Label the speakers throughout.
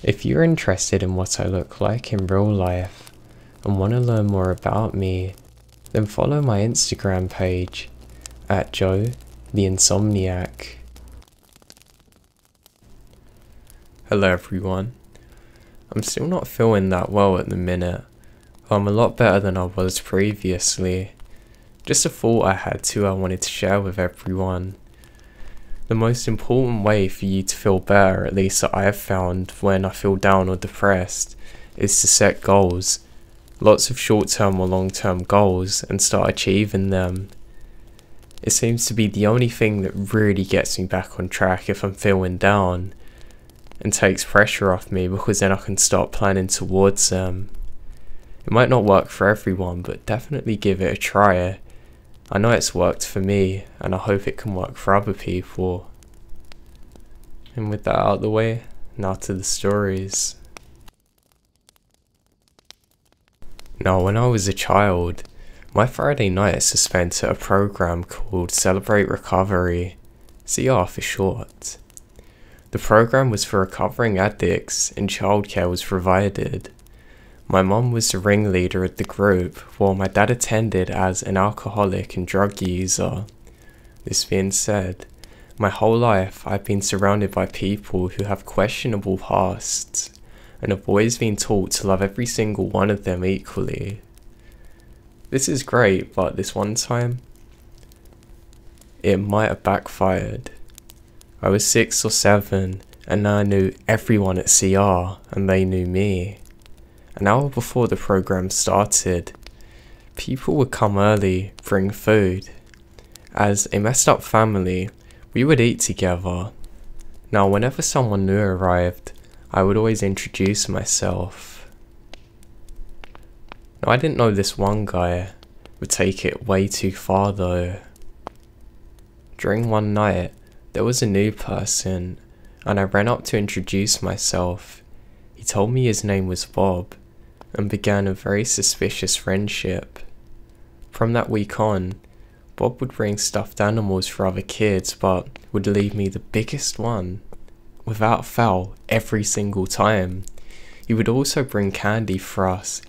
Speaker 1: If you're interested in what I look like in real life and want to learn more about me, then follow my Instagram page at Joe the Insomniac. Hello everyone. I'm still not feeling that well at the minute, but I'm a lot better than I was previously. Just a thought I wanted to share with everyone. The most important way for you to feel better, at least that I have found when I feel down or depressed, is to set goals. Lots of short-term or long-term goals and start achieving them. It seems to be the only thing that really gets me back on track if I'm feeling down, and takes pressure off me because then I can start planning towards them. It might not work for everyone, but definitely give it a try. I know it's worked for me, and I hope it can work for other people. And with that out of the way, now to the stories. Now, when I was a child, my Friday nights were spent at a program called Celebrate Recovery, CR for short. The program was for recovering addicts and childcare was provided. My mum was the ringleader of the group, while my dad attended as an alcoholic and drug user. This being said, my whole life I've been surrounded by people who have questionable pasts, and have always been taught to love every single one of them equally. This is great, but this one time, it might have backfired. I was 6 or 7, and I knew everyone at CR, and they knew me. An hour before the program started, people would come early, bring food. As a messed up family, we would eat together. Now, whenever someone new arrived, I would always introduce myself. Now, I didn't know this one guy would take it way too far though. During one night, there was a new person, and I ran up to introduce myself. He told me his name was Bob, and began a very suspicious friendship. From that week on, Bob would bring stuffed animals for other kids, but would leave me the biggest one, without fail, every single time. He would also bring candy for us.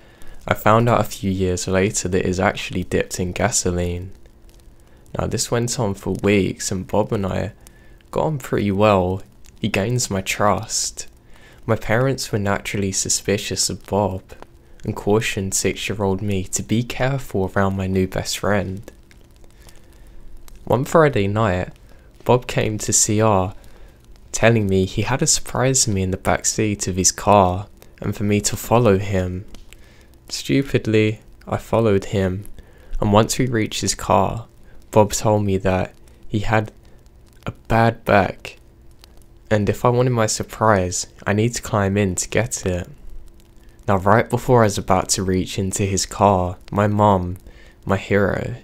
Speaker 1: I found out a few years later that it is actually dipped in gasoline. Now this went on for weeks, and Bob and I got on pretty well. He gains my trust. My parents were naturally suspicious of Bob, and cautioned 6-year-old me to be careful around my new best friend. One Friday night, Bob came to CR, telling me he had a surprise for me in the back seat of his car, and for me to follow him. Stupidly, I followed him, and once we reached his car, Bob told me that he had a bad back, and if I wanted my surprise, I need to climb in to get it. Now, right before I was about to reach into his car, my mom, my hero,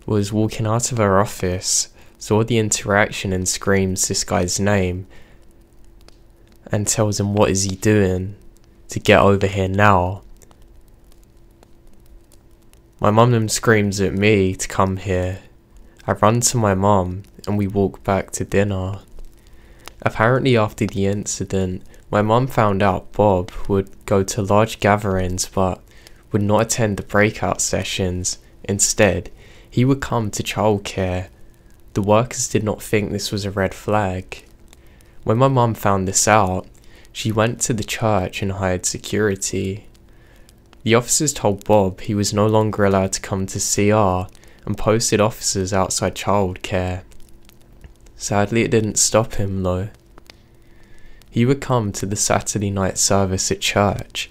Speaker 1: was walking out of her office, saw the interaction and screams this guy's name, and tells him what is he doing, to get over here now. My mum then screams at me to come here. I run to my mum, and we walk back to dinner. Apparently after the incident, my mum found out Bob would go to large gatherings but would not attend the breakout sessions. Instead, he would come to childcare. The workers did not think this was a red flag. When my mum found this out, she went to the church and hired security. The officers told Bob he was no longer allowed to come to CR and posted officers outside childcare. Sadly, it didn't stop him though. He would come to the Saturday night service at church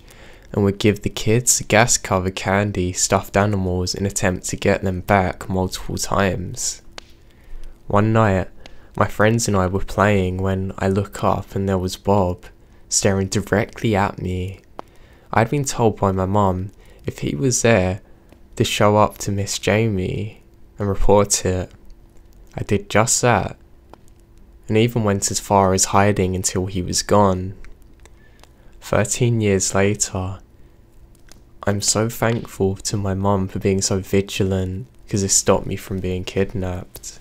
Speaker 1: and would give the kids gas-covered candy, stuffed animals in an attempt to get them back multiple times. One night, my friends and I were playing when I look up and there was Bob, staring directly at me. I'd been told by my mum if he was there to show up to Miss Jamie and report it. I did just that, and even went as far as hiding until he was gone. 13 years later, I'm so thankful to my mum for being so vigilant, because it stopped me from being kidnapped.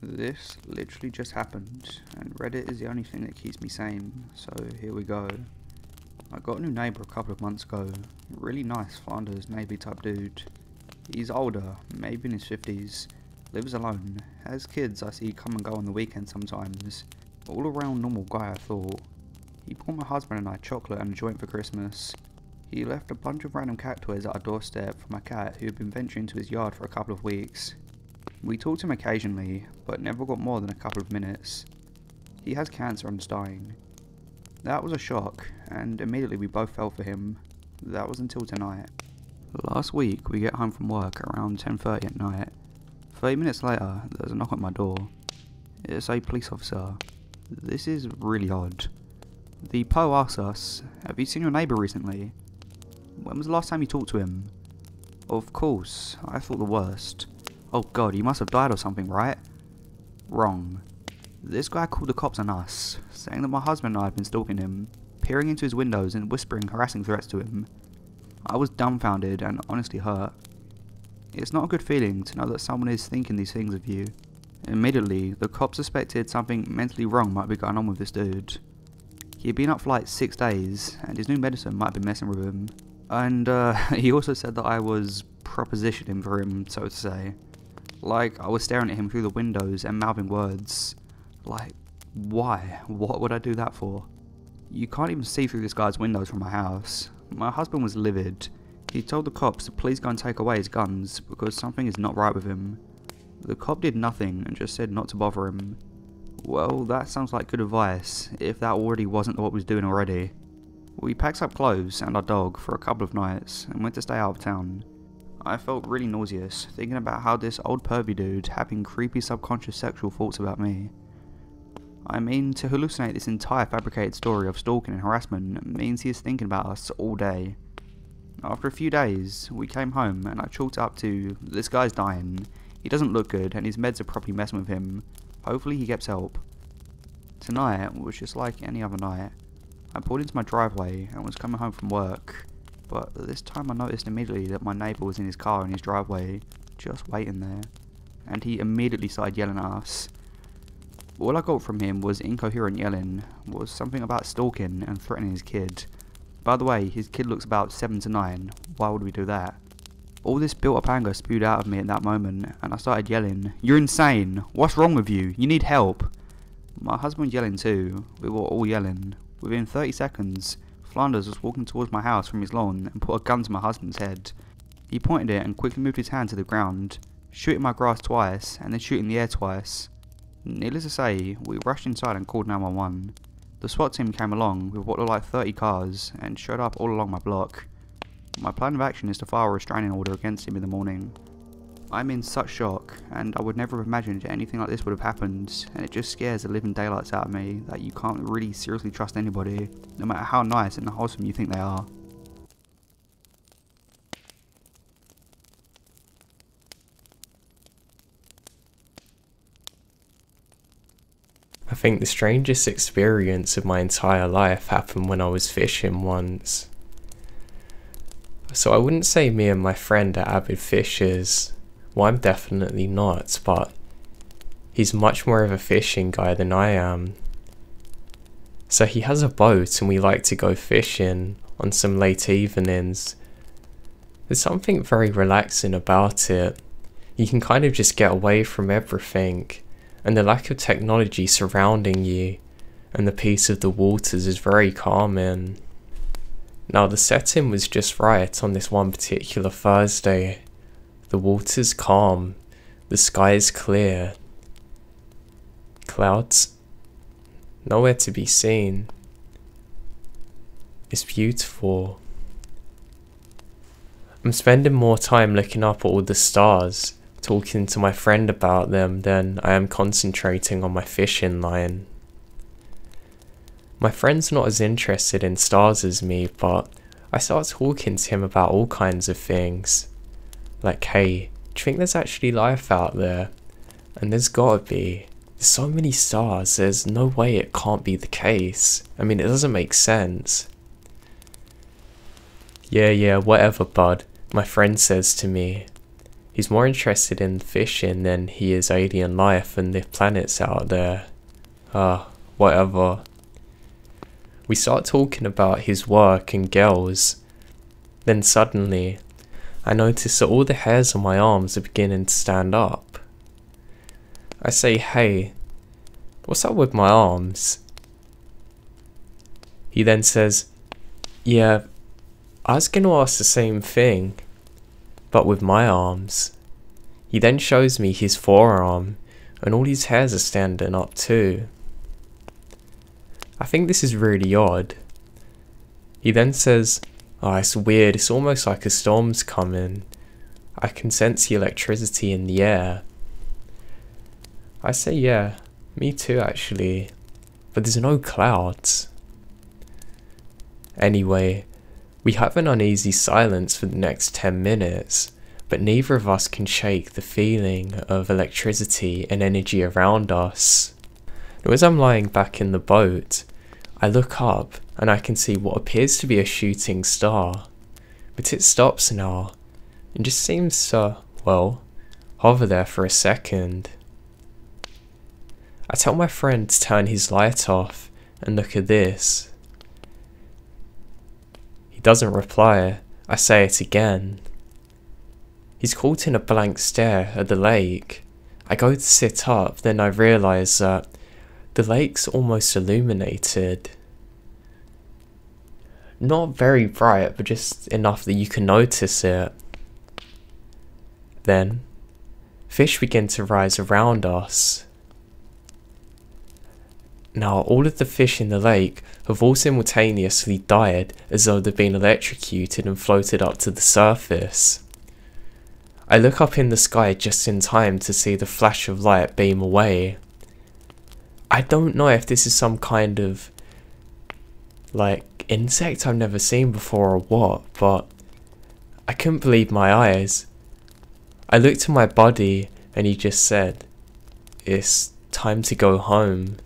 Speaker 2: This literally just happened, and Reddit is the only thing that keeps me sane, so here we go. I got a new neighbour a couple of months ago. Really nice Flanders neighbour type dude. He's older, maybe in his 50s, lives alone, has kids I see come and go on the weekend sometimes. All around normal guy I thought. He bought my husband and I chocolate and a joint for Christmas. He left a bunch of random cat toys at our doorstep for my cat who had been venturing into his yard for a couple of weeks. We talked to him occasionally, but never got more than a couple of minutes. He has cancer and is dying. That was a shock, and immediately we both fell for him. That was until tonight. Last week, we get home from work around 10:30 at night. 30 minutes later, there's a knock at my door. It's a police officer. This is really odd. The PO asks us, "Have you seen your neighbour recently? When was the last time you talked to him?" Of course, I thought the worst. Oh god, he must have died or something, right? Wrong. This guy called the cops on us, saying that my husband and I had been stalking him, peering into his windows and whispering harassing threats to him. I was dumbfounded and honestly hurt. It's not a good feeling to know that someone is thinking these things of you. Immediately, the cops suspected something mentally wrong might be going on with this dude. He had been up for like 6 days, and his new medicine might be messing with him. And he also said that I was propositioning for him, so to say. Like, I was staring at him through the windows and mouthing words. Like, why? What would I do that for? You can't even see through this guy's windows from my house. My husband was livid. He told the cops to please go and take away his guns, because something is not right with him. The cop did nothing and just said not to bother him. Well, that sounds like good advice, if that already wasn't what we was doing already. We packed up clothes and our dog for a couple of nights and went to stay out of town. I felt really nauseous, thinking about how this old pervy dude having creepy subconscious sexual thoughts about me. I mean, to hallucinate this entire fabricated story of stalking and harassment means he is thinking about us all day. After a few days, we came home and I chalked it up to, this guy's dying, he doesn't look good and his meds are probably messing with him, hopefully he gets help. Tonight was just like any other night. I pulled into my driveway and was coming home from work. But this time I noticed immediately that my neighbour was in his car in his driveway, just waiting there, and he immediately started yelling at us. All I got from him was incoherent yelling, was something about stalking and threatening his kid. By the way, his kid looks about 7 to 9, why would we do that? All this built up anger spewed out of me at that moment, and I started yelling, "You're insane! What's wrong with you? You need help!" My husband was yelling too, we were all yelling. Within 30 seconds, Flanders was walking towards my house from his lawn and put a gun to my husband's head. He pointed it and quickly moved his hand to the ground, shooting my grass twice and then shooting the air twice. Needless to say, we rushed inside and called 911. The SWAT team came along with what looked like 30 cars and showed up all along my block. My plan of action is to file a restraining order against him in the morning. I'm in such shock, and I would never have imagined anything like this would have happened, and it just scares the living daylights out of me that you can't really seriously trust anybody, no matter how nice and wholesome you think they are.
Speaker 1: I think the strangest experience of my entire life happened when I was fishing once. So I wouldn't say me and my friend are avid fishers. Well, I'm definitely not, but he's much more of a fishing guy than I am. So he has a boat and we like to go fishing on some late evenings. There's something very relaxing about it. You can kind of just get away from everything, and the lack of technology surrounding you and the peace of the waters is very calming. Now the setting was just right on this one particular Thursday. The water's calm, the sky is clear. Clouds? Nowhere to be seen. It's beautiful. I'm spending more time looking up at all the stars, talking to my friend about them, than I am concentrating on my fishing line. My friend's not as interested in stars as me, but I start talking to him about all kinds of things. Like, hey, do you think there's actually life out there? And there's gotta be. There's so many stars, there's no way it can't be the case. I mean, it doesn't make sense. Yeah, whatever, bud, my friend says to me. He's more interested in fishing than he is alien life and the planets out there. Whatever. We start talking about his work and girls. Then suddenly, I notice that all the hairs on my arms are beginning to stand up. I say, hey, what's up with my arms? He then says, yeah, I was going to ask the same thing, but with my arms. He then shows me his forearm, and all his hairs are standing up too. I think this is really odd. He then says, oh, it's weird, it's almost like a storm's coming. I can sense the electricity in the air. I say, yeah, me too actually, but there's no clouds. Anyway, we have an uneasy silence for the next 10 minutes, but neither of us can shake the feeling of electricity and energy around us. Now, as I'm lying back in the boat, I look up and I can see what appears to be a shooting star, but it stops now and just seems to, well, hover there for a second. I tell my friend to turn his light off and look at this. He doesn't reply. I say it again. He's caught in a blank stare at the lake. I go to sit up, then I realise that the lake's almost illuminated. Not very bright, but just enough that you can notice it. Then, fish begin to rise around us. Now, all of the fish in the lake have all simultaneously died as though they've been electrocuted and floated up to the surface. I look up in the sky just in time to see the flash of light beam away. I don't know if this is some kind of, like, insect I've never seen before or what, but I couldn't believe my eyes. I looked at my buddy and he just said, "It's time to go home."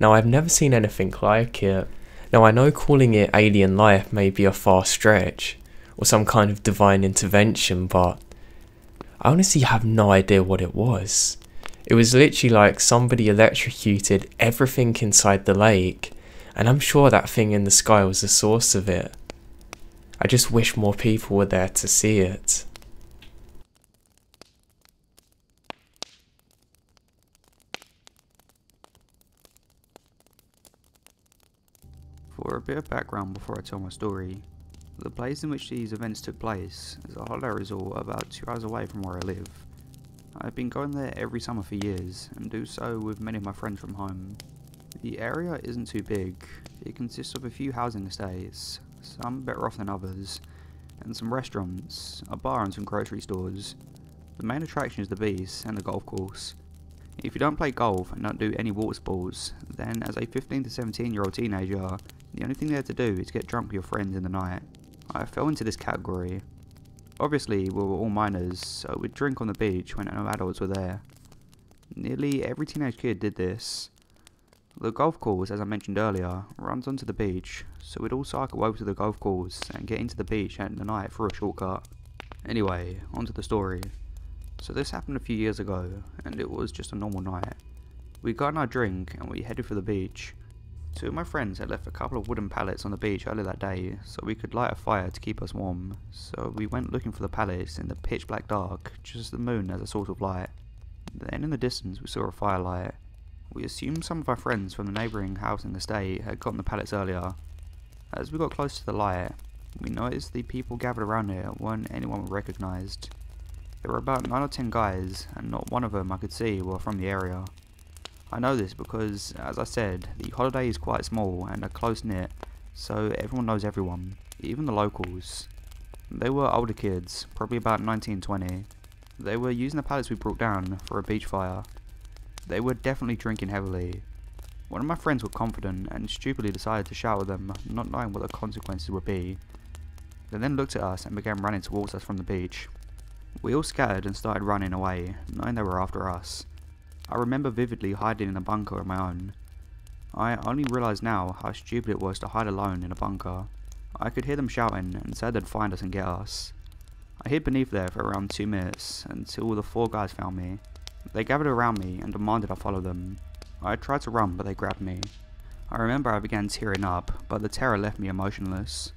Speaker 1: Now, I've never seen anything like it. Now, I know calling it alien life may be a far stretch, or some kind of divine intervention, but I honestly have no idea what it was. It was literally like somebody electrocuted everything inside the lake, and I'm sure that thing in the sky was the source of it. I just wish more people were there to see it.
Speaker 2: For a bit of background before I tell my story, the place in which these events took place is a holiday resort about 2 hours away from where I live. I've been going there every summer for years, and do so with many of my friends from home. The area isn't too big. It consists of a few housing estates, some better off than others, and some restaurants, a bar and some grocery stores. The main attraction is the beach and the golf course. If you don't play golf and don't do any water sports, then as a 15 to 17 year old teenager, the only thing there to do is get drunk with your friends in the night. I fell into this category. Obviously, we were all minors, so we'd drink on the beach when no adults were there. Nearly every teenage kid did this. The golf course, as I mentioned earlier, runs onto the beach, so we'd all cycle over to the golf course and get into the beach at the night for a shortcut. Anyway, onto the story. So this happened a few years ago, and it was just a normal night. We got in our drink and we headed for the beach. Two of my friends had left a couple of wooden pallets on the beach earlier that day, so we could light a fire to keep us warm. So we went looking for the pallets in the pitch black dark, just the moon as a sort of light. Then in the distance we saw a firelight. We assumed some of our friends from the neighbouring housing estate had gotten the pallets earlier. As we got close to the light, we noticed the people gathered around it weren't anyone we recognised. There were about 9 or 10 guys, and not one of them I could see were from the area. I know this because, as I said, the holiday is quite small and are close-knit, so everyone knows everyone, even the locals. They were older kids, probably about 19-20. They were using the pallets we brought down for a beach fire. They were definitely drinking heavily. One of my friends were confident and stupidly decided to shout at them, not knowing what the consequences would be. They then looked at us and began running towards us from the beach. We all scattered and started running away, knowing they were after us. I remember vividly hiding in a bunker of my own. I only realise now how stupid it was to hide alone in a bunker. I could hear them shouting and said they'd find us and get us. I hid beneath there for around 2 minutes until the 4 guys found me. They gathered around me and demanded I follow them. I tried to run, but they grabbed me. I remember I began tearing up, but the terror left me emotionless.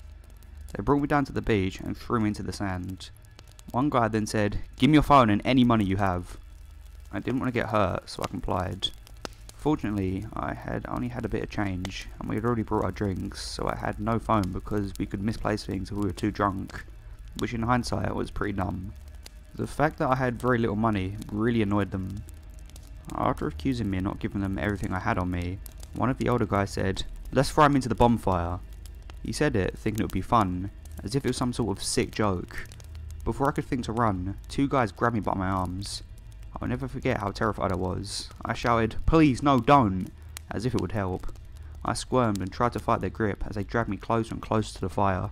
Speaker 2: They brought me down to the beach and threw me into the sand. One guy then said, "Give me your phone and any money you have." I didn't want to get hurt, so I complied. Fortunately, I had only had a bit of change, and we had already brought our drinks, so I had no phone because we could misplace things if we were too drunk, which in hindsight was pretty dumb. The fact that I had very little money really annoyed them. After accusing me of not giving them everything I had on me, one of the older guys said, "Let's throw him into the bonfire." He said it thinking it would be fun, as if it was some sort of sick joke. Before I could think to run, 2 guys grabbed me by my arms. I'll never forget how terrified I was. I shouted, "Please, no, don't," as if it would help. I squirmed and tried to fight their grip as they dragged me closer and closer to the fire.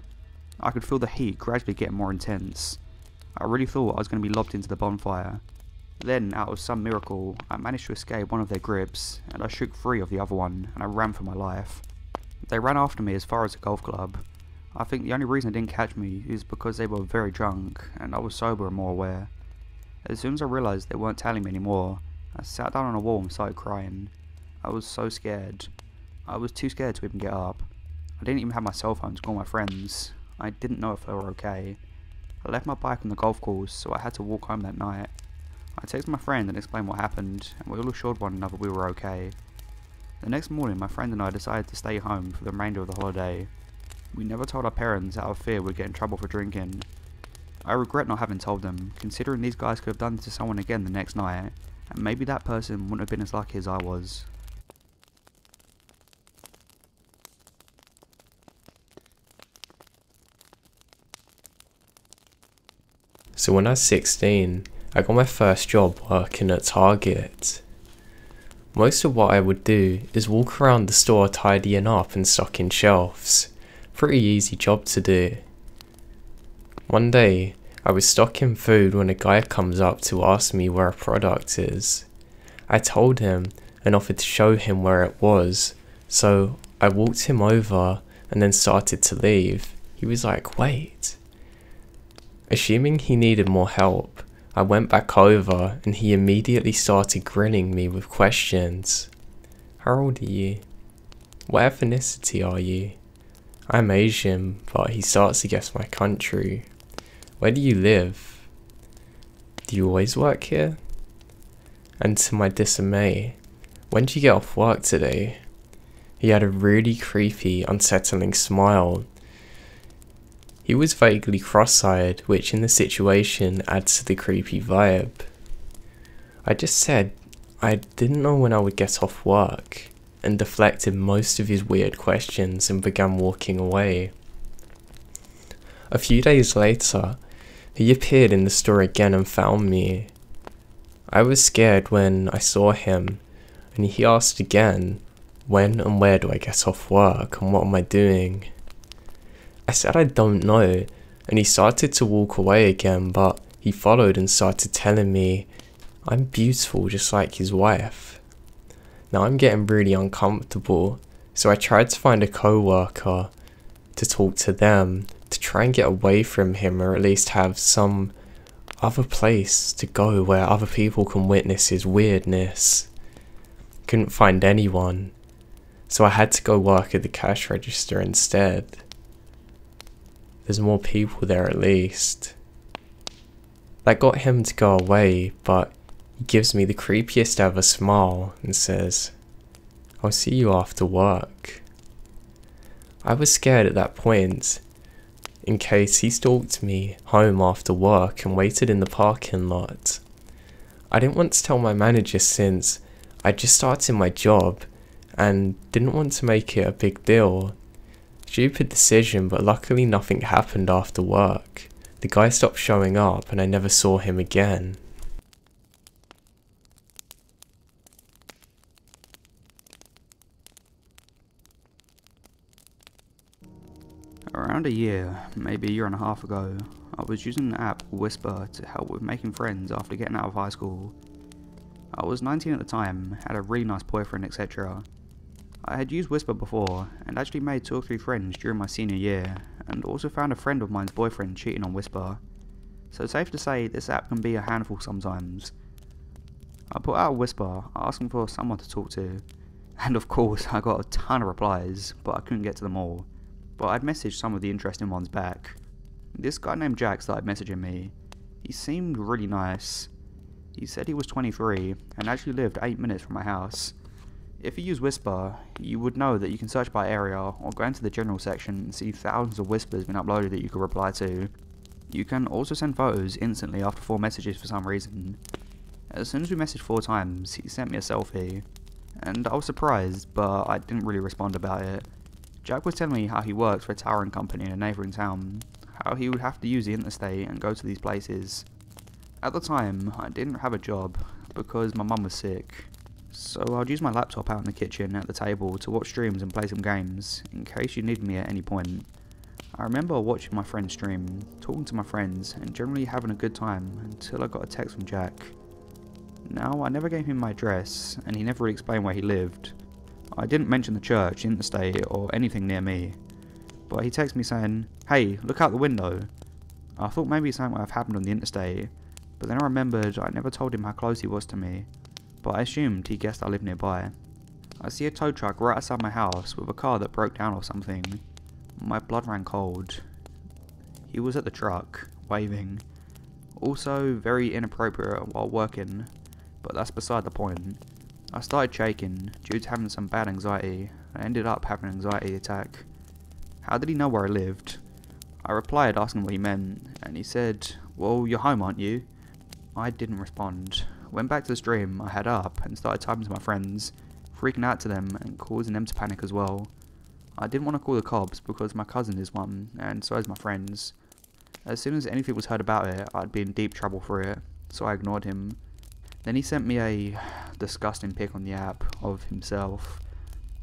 Speaker 2: I could feel the heat gradually getting more intense. I really thought I was going to be lobbed into the bonfire. Then, out of some miracle, I managed to escape one of their grips, and I shook free of the other one, and I ran for my life. They ran after me as far as the golf club. I think the only reason they didn't catch me is because they were very drunk, and I was sober and more aware. As soon as I realised they weren't tailing me anymore, I sat down on a wall and started crying. I was so scared. I was too scared to even get up. I didn't even have my cell phone to call my friends. I didn't know if they were okay. I left my bike on the golf course, so I had to walk home that night. I texted my friend and explained what happened, and we all assured one another we were okay. The next morning, my friend and I decided to stay home for the remainder of the holiday. We never told our parents out of fear we'd get in trouble for drinking. I regret not having told them, considering these guys could have done it to someone again the next night, and maybe that person wouldn't have been as lucky as I was.
Speaker 1: So when I was 16, I got my first job working at Target. Most of what I would do is walk around the store tidying up and stocking shelves. Pretty easy job to do. One day, I was stocking food when a guy comes up to ask me where a product is. I told him and offered to show him where it was, so I walked him over and then started to leave. He was like, "Wait." Assuming he needed more help, I went back over and he immediately started grilling me with questions. "How old are you? What ethnicity are you?" "I'm Asian," but he starts to guess my country. "Where do you live? Do you always work here?" And to my dismay, "When did you get off work today?" He had a really creepy, unsettling smile. He was vaguely cross-eyed, which in the situation adds to the creepy vibe. I just said I didn't know when I would get off work, and deflected most of his weird questions and began walking away. A few days later, he appeared in the store again and found me. I was scared when I saw him, and he asked again, when and where do I get off work and what am I doing? I said I don't know, and he started to walk away again, but he followed and started telling me I'm beautiful just like his wife. Now I'm getting really uncomfortable, so I tried to find a co-worker to talk to them to try and get away from him, or at least have some other place to go where other people can witness his weirdness. Couldn't find anyone, so I had to go work at the cash register instead. There's more people there at least. That got him to go away, but he gives me the creepiest ever smile and says, "I'll see you after work." I was scared at that point, in case he stalked me home after work and waited in the parking lot. I didn't want to tell my manager since I just started my job and didn't want to make it a big deal. Stupid decision, but luckily nothing happened after work. The guy stopped showing up and I never saw him again.
Speaker 2: Around a year, maybe a year and a half ago, I was using the app Whisper to help with making friends after getting out of high school. I was 19 at the time, had a really nice boyfriend, etc. I had used Whisper before, and actually made 2 or 3 friends during my senior year, and also found a friend of mine's boyfriend cheating on Whisper. so safe to say this app can be a handful sometimes. I put out a whisper asking for someone to talk to, and of course I got a ton of replies, but I couldn't get to them all. But I'd messaged some of the interesting ones back. This guy named Jack started messaging me. He seemed really nice. He said he was 23 and actually lived 8 minutes from my house. If you use Whisper, you would know that you can search by area or go into the general section and see thousands of whispers been uploaded that you could reply to. You can also send photos instantly after 4 messages for some reason. As soon as we messaged 4 times, he sent me a selfie, and I was surprised, but I didn't really respond about it. Jack was telling me how he works for a towering company in a neighbouring town, how he would have to use the interstate and go to these places. At the time, I didn't have a job because my mum was sick, so I'd use my laptop out in the kitchen at the table to watch streams and play some games, in case you needed me at any point. I remember watching my friends stream, talking to my friends, and generally having a good time until I got a text from Jack. Now, I never gave him my address, and he never really explained where he lived. I didn't mention the church, interstate, or anything near me, but he texted me saying, "Hey, look out the window." I thought maybe something might have happened on the interstate, but then I remembered I never told him how close he was to me, but I assumed he guessed I lived nearby. I see a tow truck right outside my house with a car that broke down or something. My blood ran cold. He was at the truck, waving. Also very inappropriate while working, but that's beside the point. I started shaking due to having some bad anxiety. I ended up having an anxiety attack. How did he know where I lived? I replied asking what he meant, and he said, "Well, you're home, aren't you?" I didn't respond. Went back to the stream I had up and started typing to my friends, freaking out to them and causing them to panic as well. I didn't want to call the cops because my cousin is one, and so is my friends. As soon as anything was heard about it, I'd be in deep trouble for it, so I ignored him. Then he sent me a disgusting pic on the app of himself.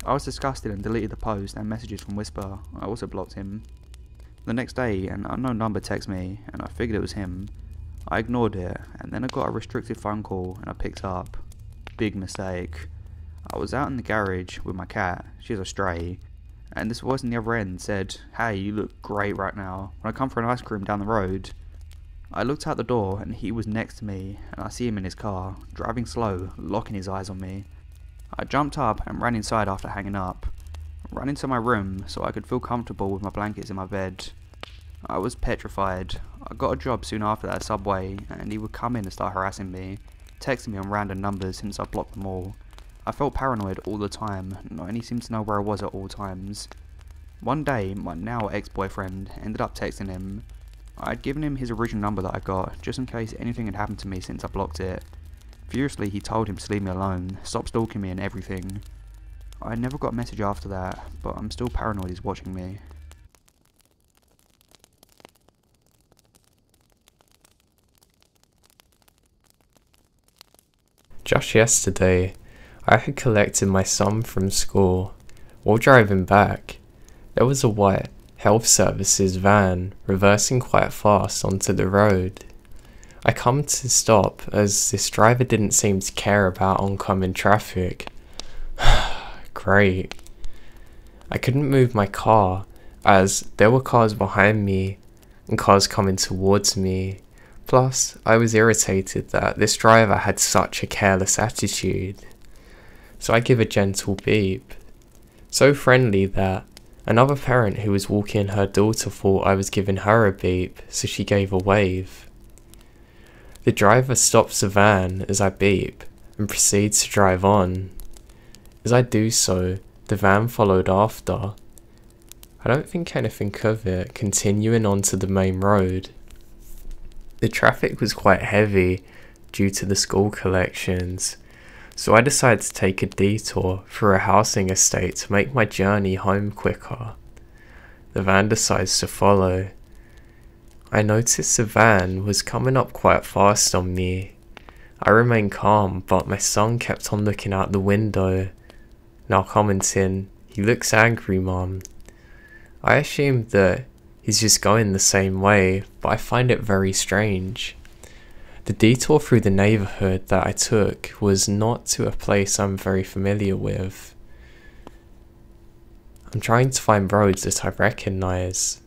Speaker 2: I was disgusted and deleted the post and messages from Whisper. I also blocked him. The next day, an unknown number texted me, and I figured it was him. I ignored it, and then I got a restricted phone call and I picked up. Big mistake. I was out in the garage with my cat, she's a stray, and this voice on the other end said, "Hey, you look great right now. When I come for an ice cream down the road?" I looked out the door and he was next to me, and I see him in his car, driving slow, locking his eyes on me. I jumped up and ran inside after hanging up. Ran into my room so I could feel comfortable with my blankets in my bed. I was petrified. I got a job soon after that at Subway, and he would come in and start harassing me, texting me on random numbers since I blocked them all. I felt paranoid all the time, and he seemed to know where I was at all times. One day, my now ex-boyfriend ended up texting him. I had given him his original number that I got, just in case anything had happened to me since I blocked it. Furiously, he told him to leave me alone, stop stalking me and everything. I never got a message after that, but I'm still paranoid he's watching me.
Speaker 1: Just yesterday, I had collected my son from school. While driving back, there was a white health services van reversing quite fast onto the road. I come to stop as this driver didn't seem to care about oncoming traffic. Great. I couldn't move my car as there were cars behind me and cars coming towards me. Plus, I was irritated that this driver had such a careless attitude. So I give a gentle beep. So friendly that another parent who was walking her daughter thought I was giving her a beep, so she gave a wave. The driver stops the van as I beep and proceeds to drive on. As I do so, the van followed after. I don't think anything of it, continuing onto the main road. The traffic was quite heavy due to the school collections, so I decided to take a detour through a housing estate to make my journey home quicker. The van decides to follow. I noticed the van was coming up quite fast on me. I remained calm, but my son kept on looking out the window, now commenting, "He looks angry, Mum." I assumed that he's just going the same way, but I find it very strange. The detour through the neighbourhood that I took was not to a place I'm very familiar with. I'm trying to find roads that I recognise.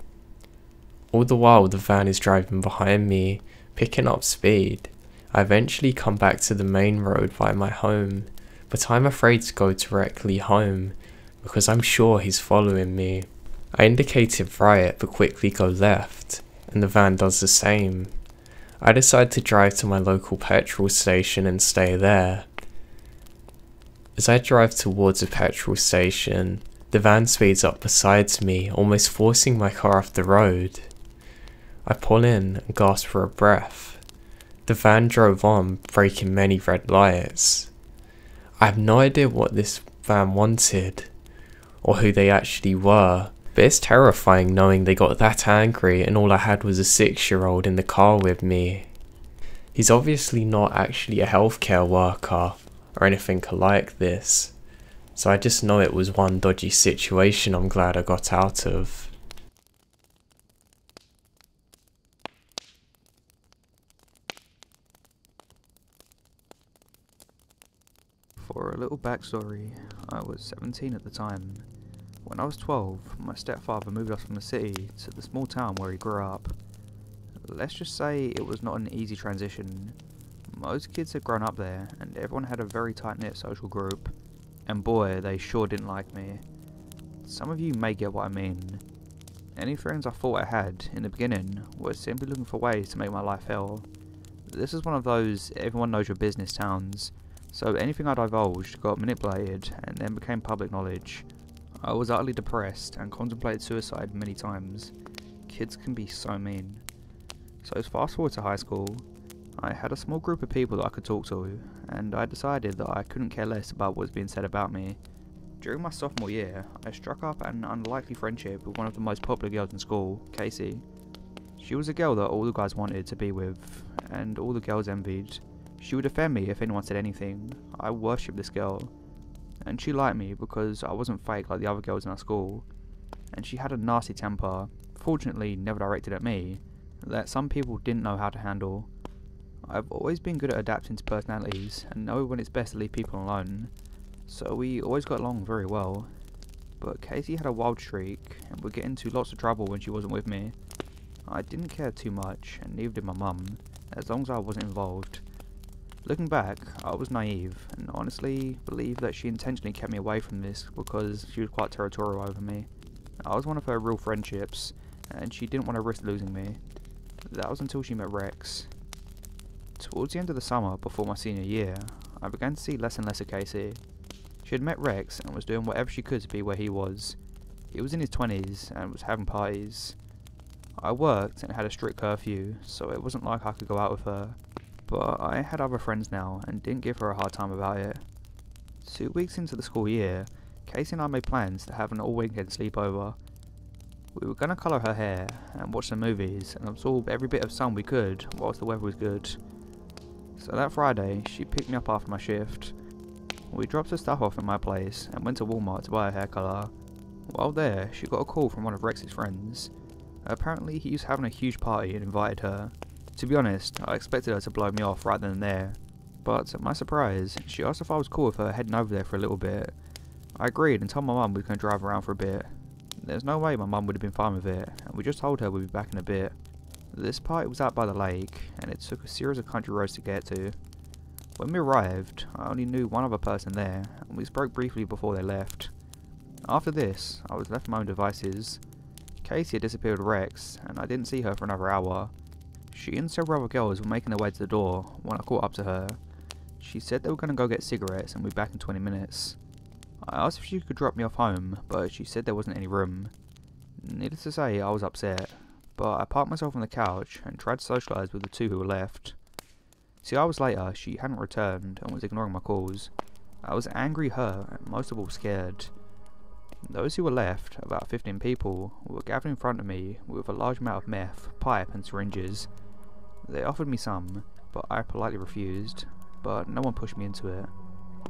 Speaker 1: All the while the van is driving behind me, picking up speed. I eventually come back to the main road by my home, but I'm afraid to go directly home because I'm sure he's following me. I indicated right but quickly go left, and the van does the same. I decide to drive to my local petrol station and stay there. As I drive towards a petrol station, the van speeds up beside me, almost forcing my car off the road. I pull in and gasp for a breath. The van drove on, breaking many red lights. I have no idea what this van wanted, or who they actually were, but it's terrifying knowing they got that angry and all I had was a 6-year-old in the car with me. He's obviously not actually a healthcare worker or anything like this, so I just know it was one dodgy situation I'm glad I got out of.
Speaker 2: For a little backstory, I was 17 at the time. When I was 12, my stepfather moved us from the city to the small town where he grew up. Let's just say it was not an easy transition. Most kids had grown up there, and everyone had a very tight-knit social group. And boy, they sure didn't like me. Some of you may get what I mean. Any friends I thought I had in the beginning were simply looking for ways to make my life hell. This is one of those everyone knows your business towns, so anything I divulged got manipulated and then became public knowledge. I was utterly depressed and contemplated suicide many times. Kids can be so mean. So fast forward to high school, I had a small group of people that I could talk to, and I decided that I couldn't care less about what was being said about me. During my sophomore year, I struck up an unlikely friendship with one of the most popular girls in school, Casey. She was a girl that all the guys wanted to be with, and all the girls envied. She would defend me if anyone said anything. I worshipped this girl. And she liked me because I wasn't fake like the other girls in our school. And she had a nasty temper, fortunately never directed at me, that some people didn't know how to handle. I've always been good at adapting to personalities and know when it's best to leave people alone, so we always got along very well. But Casey had a wild streak and would get into lots of trouble when she wasn't with me. I didn't care too much, and neither did my mum, as long as I wasn't involved. Looking back, I was naive and honestly believed that she intentionally kept me away from this because she was quite territorial over me. I was one of her real friendships, and she didn't want to risk losing me. That was until she met Rex. Towards the end of the summer before my senior year, I began to see less and less of Casey. She had met Rex and was doing whatever she could to be where he was. He was in his 20s and was having parties. I worked and had a strict curfew, so it wasn't like I could go out with her. But I had other friends now and didn't give her a hard time about it. 2 weeks into the school year, Casey and I made plans to have an all-weekend sleepover. We were going to colour her hair and watch some movies and absorb every bit of sun we could whilst the weather was good. So that Friday, she picked me up after my shift. We dropped her stuff off at my place and went to Walmart to buy a hair colour. While there, she got a call from one of Rex's friends. Apparently he was having a huge party and invited her. To be honest, I expected her to blow me off right then and there, but to my surprise, she asked if I was cool with her heading over there for a little bit. I agreed and told my mum we were going to drive around for a bit. There's no way my mum would have been fine with it, and we just told her we'd be back in a bit. This party was out by the lake, and it took a series of country roads to get to. When we arrived, I only knew one other person there, and we spoke briefly before they left. After this, I was left to my own devices. Casey had disappeared with Rex, and I didn't see her for another hour. She and several other girls were making their way to the door when I caught up to her. She said they were going to go get cigarettes and be back in 20 minutes. I asked if she could drop me off home, but she said there wasn't any room. Needless to say, I was upset, but I parked myself on the couch and tried to socialise with the two who were left. 2 hours later, she hadn't returned and was ignoring my calls. I was angry, hurt, and most of all scared. Those who were left, about 15 people, were gathered in front of me with a large amount of meth, pipe and syringes. They offered me some, but I politely refused, but no one pushed me into it.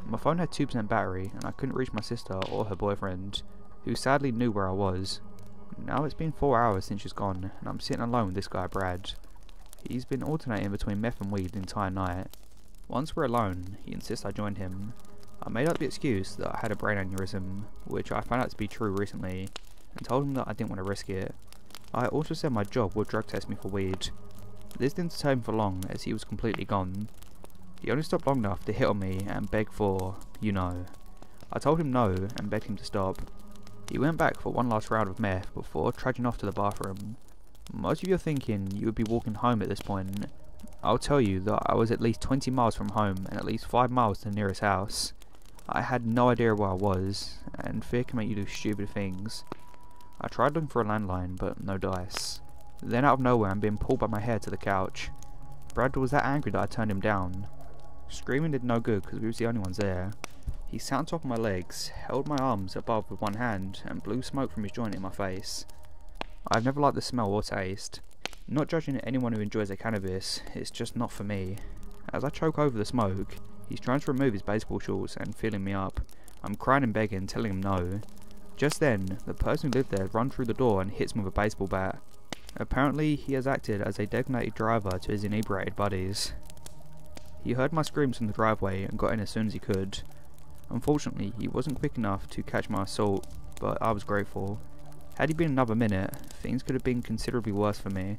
Speaker 2: My phone had 2% battery and I couldn't reach my sister or her boyfriend, who sadly knew where I was. Now it's been 4 hours since she's gone and I'm sitting alone with this guy Brad. He's been alternating between meth and weed the entire night. Once we're alone, he insists I join him. I made up the excuse that I had a brain aneurysm, which I found out to be true recently, and told him that I didn't want to risk it. I also said my job would drug test me for weed. This didn't deter him for long, as he was completely gone. He only stopped long enough to hit on me and beg for, you know. I told him no and begged him to stop. He went back for one last round of meth before trudging off to the bathroom. Most of you are thinking you would be walking home at this point. I'll tell you that I was at least 20 miles from home and at least 5 miles to the nearest house. I had no idea where I was, and fear can make you do stupid things. I tried looking for a landline, but no dice. Then out of nowhere I'm being pulled by my hair to the couch. Brad was that angry that I turned him down. Screaming did no good because we was the only ones there. He sat on top of my legs, held my arms above with one hand, and blew smoke from his joint in my face. I've never liked the smell or taste. Not judging anyone who enjoys their cannabis, it's just not for me. As I choke over the smoke, he's trying to remove his baseball shorts and filling me up. I'm crying and begging, telling him no. Just then, the person who lived there runs through the door and hits me with a baseball bat. Apparently, he has acted as a designated driver to his inebriated buddies. He heard my screams from the driveway and got in as soon as he could. Unfortunately, he wasn't quick enough to catch my assault, but I was grateful. Had he been another minute, things could have been considerably worse for me.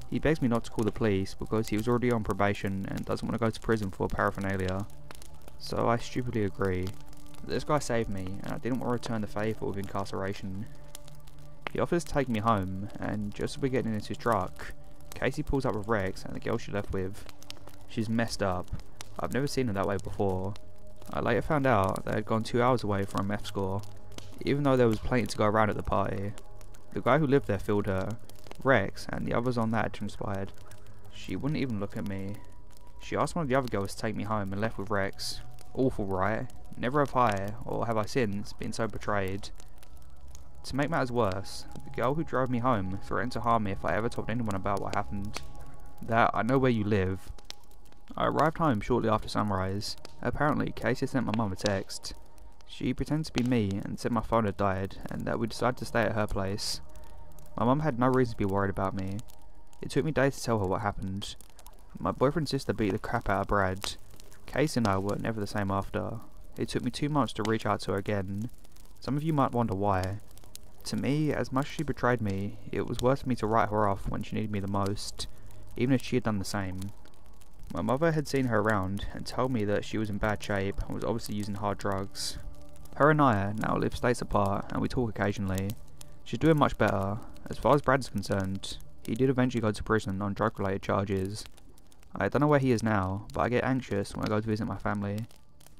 Speaker 2: He begs me not to call the police because he was already on probation and doesn't want to go to prison for paraphernalia. So I stupidly agree. This guy saved me, and I didn't want to return the favour with incarceration. He offers to take me home, and just as we're getting into his truck, Casey pulls up with Rex and the girl she left with. She's messed up. I've never seen her that way before. I later found out they had gone 2 hours away from a meth score, even though there was plenty to go around at the party. The guy who lived there filled her. Rex and the others on that had transpired. She wouldn't even look at me. She asked one of the other girls to take me home and left with Rex. Awful, right? Never have I, or have I since, been so betrayed. To make matters worse, the girl who drove me home threatened to harm me if I ever told anyone about what happened. That I know where you live. I arrived home shortly after sunrise. Apparently, Casey sent my mum a text. She pretended to be me and said my phone had died and that we decided to stay at her place. My mum had no reason to be worried about me. It took me days to tell her what happened. My boyfriend's sister beat the crap out of Brad. Casey and I were never the same after. It took me 2 months to reach out to her again. Some of you might wonder why. To me, as much as she betrayed me, it was worth me to write her off when she needed me the most, even if she had done the same. My mother had seen her around and told me that she was in bad shape and was obviously using hard drugs. Her and I now live states apart and we talk occasionally. She's doing much better. As far as Brad is concerned, he did eventually go to prison on drug related charges. I don't know where he is now, but I get anxious when I go to visit my family.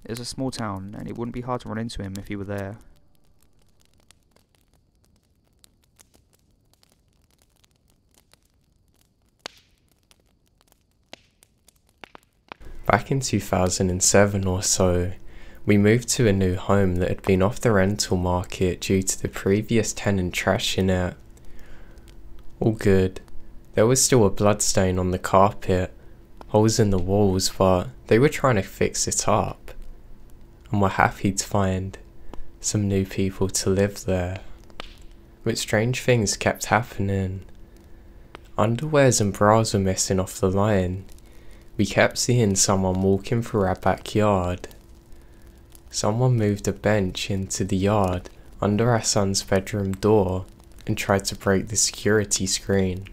Speaker 2: It's a small town and it wouldn't be hard to run into him if he were there.
Speaker 1: Back in 2007 or so, we moved to a new home that had been off the rental market due to the previous tenant trashing it. All good. There was still a bloodstain on the carpet, holes in the walls, but they were trying to fix it up, and were happy to find some new people to live there. But strange things kept happening. Underwears and bras were missing off the line. We kept seeing someone walking through our backyard. Someone moved a bench into the yard under our son's bedroom door and tried to break the security screen.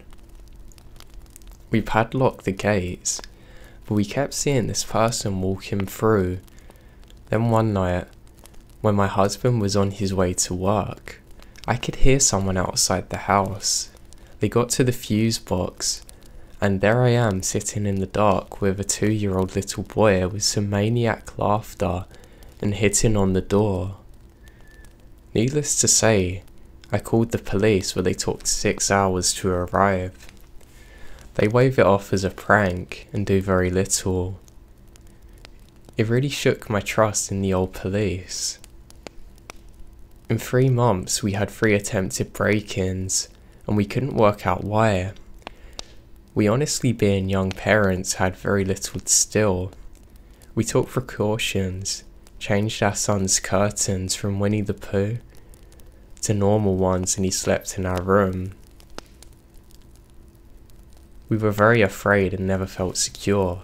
Speaker 1: We padlocked the gates, but we kept seeing this person walking through. Then one night, when my husband was on his way to work, I could hear someone outside the house. They got to the fuse box, and there I am sitting in the dark with a 2-year-old little boy with some maniac laughter and hitting on the door. Needless to say, I called the police, but they took 6 hours to arrive. They wave it off as a prank and do very little. It really shook my trust in the old police. In 3 months we had 3 attempted break-ins, and we couldn't work out why. We honestly, being young parents, had very little to steal. We took precautions, changed our son's curtains from Winnie the Pooh to normal ones, and he slept in our room. We were very afraid and never felt secure.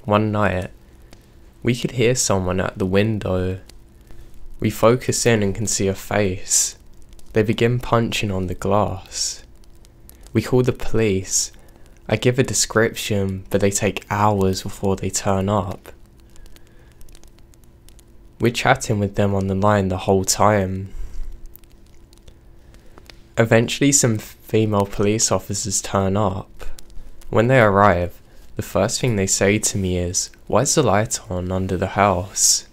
Speaker 1: One night, we could hear someone at the window. We focus in and can see a face. They begin punching on the glass. We call the police. I give a description, but they take hours before they turn up. We're chatting with them on the line the whole time. Eventually some female police officers turn up. When they arrive, the first thing they say to me is, "Why is the light on under the house?"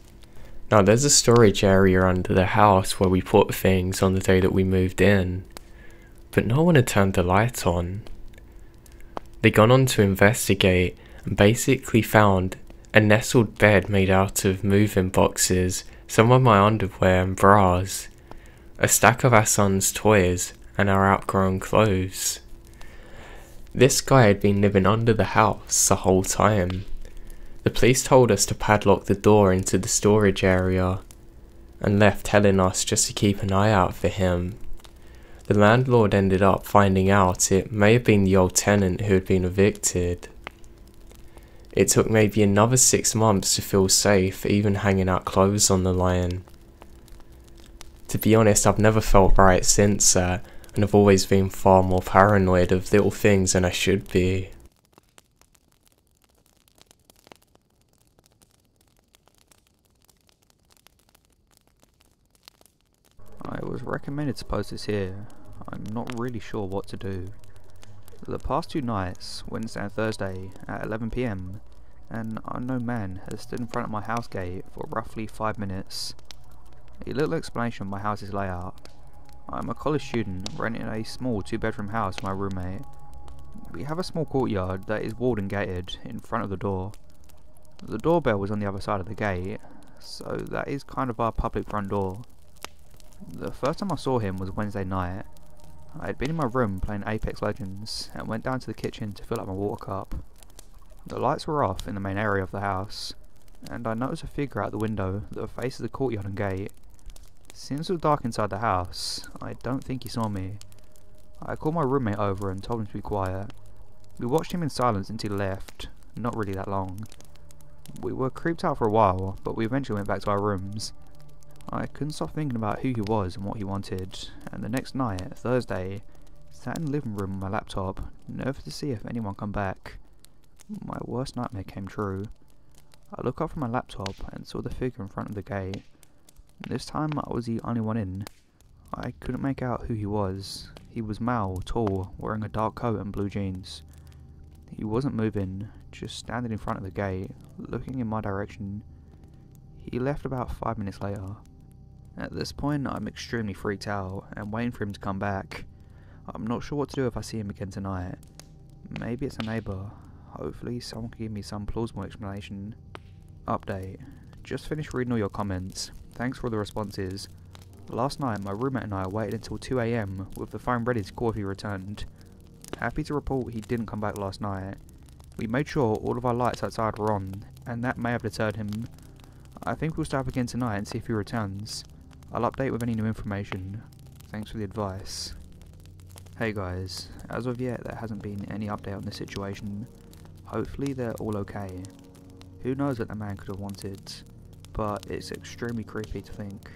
Speaker 1: Now there's a storage area under the house where we put things on the day that we moved in, but no one had turned the light on. They gone on to investigate and basically found a nestled bed made out of moving boxes, some of my underwear and bras, a stack of our son's toys, and our outgrown clothes. This guy had been living under the house the whole time. The police told us to padlock the door into the storage area and left telling us just to keep an eye out for him. The landlord ended up finding out it may have been the old tenant who had been evicted. It took maybe another 6 months to feel safe even hanging out clothes on the line. To be honest, I've never felt right since that, and I've always been far more paranoid of little things than I should be.
Speaker 2: I was recommended to post this here. I'm not really sure what to do. The past 2 nights, Wednesday and Thursday, at 11 PM, an unknown man has stood in front of my house gate for roughly 5 minutes. A little explanation of my house's layout. I'm a college student renting a small 2-bedroom house with my roommate. We have a small courtyard that is walled and gated in front of the door. The doorbell was on the other side of the gate, so that is kind of our public front door. The first time I saw him was Wednesday night. I had been in my room playing Apex Legends and went down to the kitchen to fill up my water cup. The lights were off in the main area of the house, and I noticed a figure out the window that faces the courtyard and gate. Since it was dark inside the house, I don't think he saw me. I called my roommate over and told him to be quiet. We watched him in silence until he left, not really that long. We were creeped out for a while, but we eventually went back to our rooms. I couldn't stop thinking about who he was and what he wanted, and the next night, Thursday, sat in the living room on my laptop, nervous to see if anyone come back. My worst nightmare came true. I looked up from my laptop and saw the figure in front of the gate. This time I was the only one in. I couldn't make out who he was. He was male, tall, wearing a dark coat and blue jeans. He wasn't moving, just standing in front of the gate, looking in my direction. He left about 5 minutes later. At this point I'm extremely freaked out and waiting for him to come back. I'm not sure what to do if I see him again tonight. Maybe it's a neighbour. Hopefully someone can give me some plausible explanation. Update. Just finished reading all your comments. Thanks for all the responses. Last night my roommate and I waited until 2 AM with the phone ready to call if he returned. Happy to report he didn't come back last night. We made sure all of our lights outside were on, and that may have deterred him. I think we'll start up again tonight and see if he returns. I'll update with any new information. Thanks for the advice. Hey guys, as of yet there hasn't been any update on this situation. Hopefully they're all okay. Who knows what the man could have wanted, but it's extremely creepy to think.